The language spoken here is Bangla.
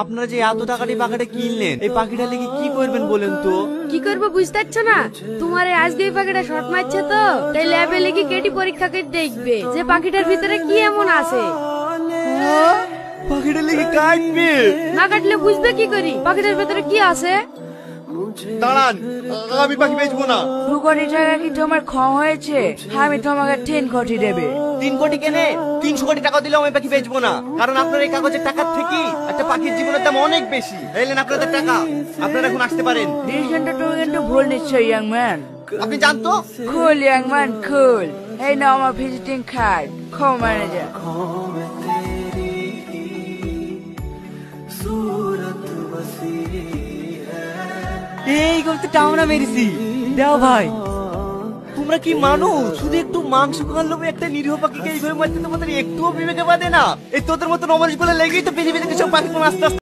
আপনারা যে এত টাকা দিয়ে পাখিটা কিনলেন, এই পাখিটা লেগে কি করবেন বলেন তো? কি করবো বুঝতে পারছো না? তোমার আজকে এই পাখিটা শর্ট মারছে তো, তাই ল্যাবে লেগে কেটি পরীক্ষা করে দেখবে যে পাখিটার ভিতরে কি এমন আছে। পাখিটা লেগে কাটবে? না কাটলে বুঝবে কি করি পাখিটার ভিতরে কি আছে? দাঁড়ান, আমি পাখি বেচবো না। 2 কোটি টাকা কি তোমার কম হয়েছে? আমি তোমাকে 3 কোটি দেবে। 3 কোটি কেনে? 300 কোটি টাকা দিলেও আমি পাখি বেচবো না, কারণ আপনার এই কাগজের টাকার থেকে একটা পাখির জীবনের দাম অনেক বেশি। এলেন আপনাদের টাকা, আপনারা এখন আসতে পারেন। ডিসিশনটা তুমি কিন্তু ভুল নিচ্ছ ইয়াং ম্যান। আপনি জানতো? কুল ইয়াং ম্যান কুল। এই নাও আমার ভিজিটিং কার্ড, কো ম্যানেজার। এই গল্পটা আমরা মেরেছি। দাও ভাই, তোমরা কি মানুষ? শুধু একটু মাংস খাওয়ার লোভে একটা নিরীহ পাখিকে এইভাবে মারতে তোমাদের একটুও বিবেকে বাদে না? এই তোদের মতো নমস্কার লেগেই তো পৃথিবী থেকে সব পাখি আস্তে আস্তে